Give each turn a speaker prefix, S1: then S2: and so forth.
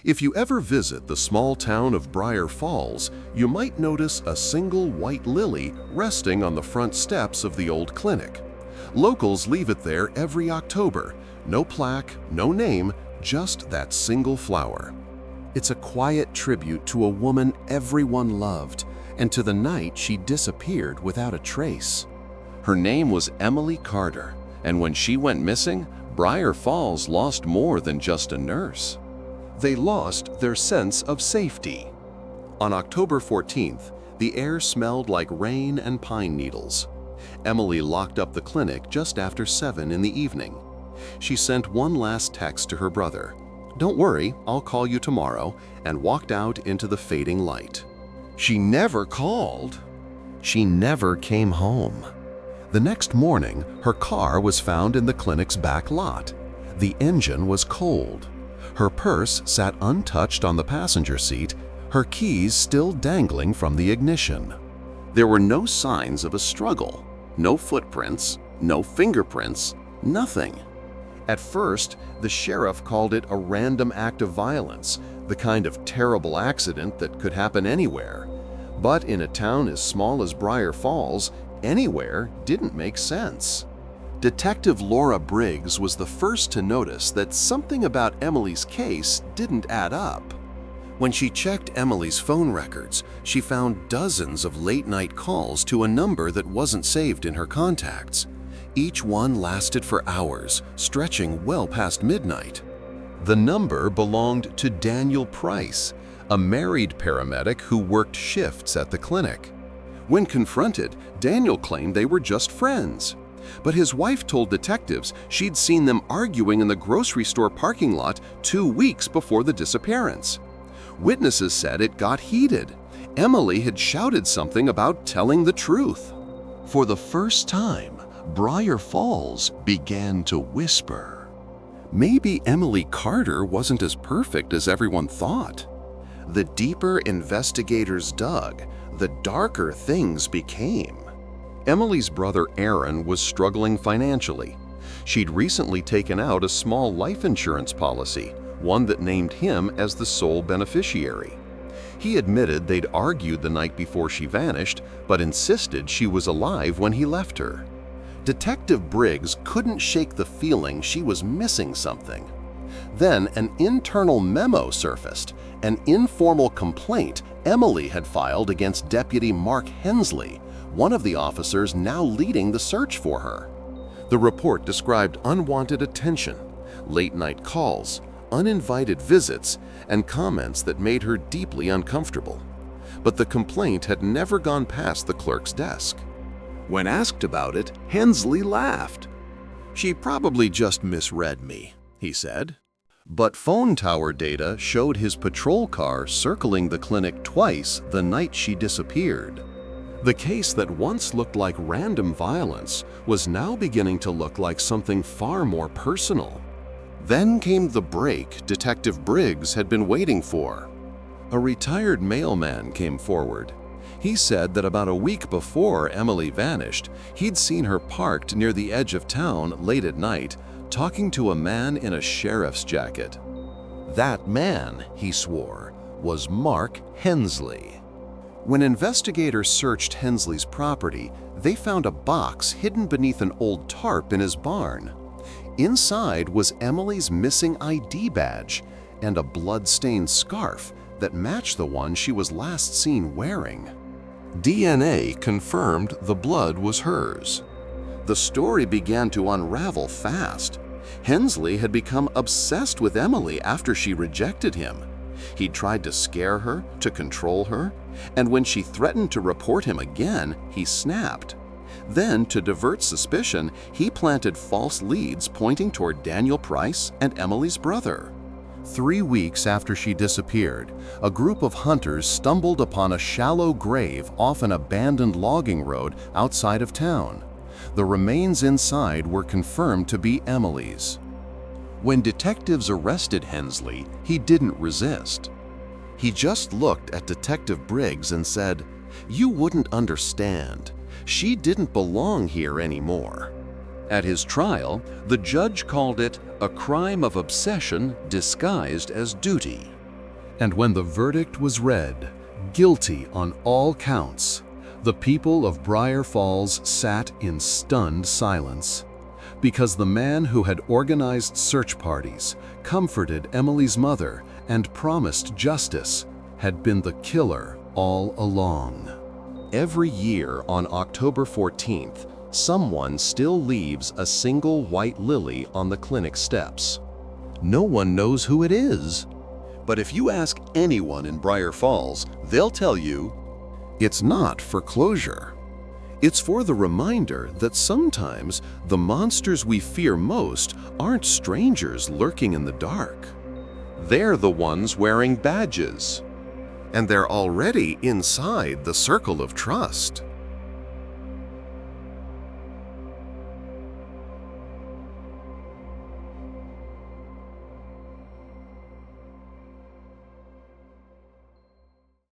S1: If you ever visit the small town of Briar Falls, you might notice a single white lily resting on the front steps of the old clinic. Locals leave it there every October. No plaque, no name, just that single flower. It's a quiet tribute to a woman everyone loved, and to the night she disappeared without a trace. Her name was Emily Carter, and when she went missing, Briar Falls lost more than just a nurse. They lost their sense of safety. On October 14th, the air smelled like rain and pine needles. Emily locked up the clinic just after 7 in the evening. She sent one last text to her brother, "Don't worry, I'll call you tomorrow," and walked out into the fading light. She never called. She never came home. The next morning, her car was found in the clinic's back lot. The engine was cold. Her purse sat untouched on the passenger seat, her keys still dangling from the ignition. There were no signs of a struggle, no footprints, no fingerprints, nothing. At first, the sheriff called it a random act of violence, the kind of terrible accident that could happen anywhere. But in a town as small as Briar Falls, anywhere didn't make sense. Detective Laura Briggs was the first to notice that something about Emily's case didn't add up. When she checked Emily's phone records, she found dozens of late-night calls to a number that wasn't saved in her contacts. Each one lasted for hours, stretching well past midnight. The number belonged to Daniel Price, a married paramedic who worked shifts at the clinic. When confronted, Daniel claimed they were just friends. But his wife told detectives she'd seen them arguing in the grocery store parking lot 2 weeks before the disappearance. Witnesses said it got heated. Emily had shouted something about telling the truth. For the first time, Briar Falls began to whisper. Maybe Emily Carter wasn't as perfect as everyone thought. The deeper investigators dug, the darker things became. Emily's brother Aaron was struggling financially. She'd recently taken out a small life insurance policy, one that named him as the sole beneficiary. He admitted they'd argued the night before she vanished, but insisted she was alive when he left her. Detective Briggs couldn't shake the feeling she was missing something. Then an internal memo surfaced, an informal complaint Emily had filed against Deputy Mark Hensley, one of the officers now leading the search for her. The report described unwanted attention, late-night calls, uninvited visits, and comments that made her deeply uncomfortable. But the complaint had never gone past the clerk's desk. When asked about it, Hensley laughed. "She probably just misread me," he said. But phone tower data showed his patrol car circling the clinic twice the night she disappeared. The case that once looked like random violence was now beginning to look like something far more personal. Then came the break Detective Briggs had been waiting for. A retired mailman came forward. He said that about a week before Emily vanished, he'd seen her parked near the edge of town late at night, talking to a man in a sheriff's jacket. That man, he swore, was Mark Hensley. When investigators searched Hensley's property, they found a box hidden beneath an old tarp in his barn. Inside was Emily's missing ID badge and a blood-stained scarf that matched the one she was last seen wearing. DNA confirmed the blood was hers. The story began to unravel fast. Hensley had become obsessed with Emily after she rejected him. He tried to scare her, to control her, and when she threatened to report him again, he snapped. Then, to divert suspicion, he planted false leads pointing toward Daniel Price and Emily's brother. 3 weeks after she disappeared, a group of hunters stumbled upon a shallow grave off an abandoned logging road outside of town. The remains inside were confirmed to be Emily's. When detectives arrested Hensley, he didn't resist. He just looked at Detective Briggs and said, "You wouldn't understand. She didn't belong here anymore." At his trial, the judge called it a crime of obsession disguised as duty.
S2: And when the verdict was read, guilty on all counts, the people of Briar Falls sat in stunned silence, because the man who had organized search parties, comforted Emily's mother, and promised justice had been the killer all along.
S1: Every year on October 14th, someone still leaves a single white lily on the clinic steps. No one knows who it is. But if you ask anyone in Briar Falls, they'll tell you, it's not for closure. It's for the reminder that sometimes the monsters we fear most aren't strangers lurking in the dark. They're the ones wearing badges. And they're already inside the circle of trust.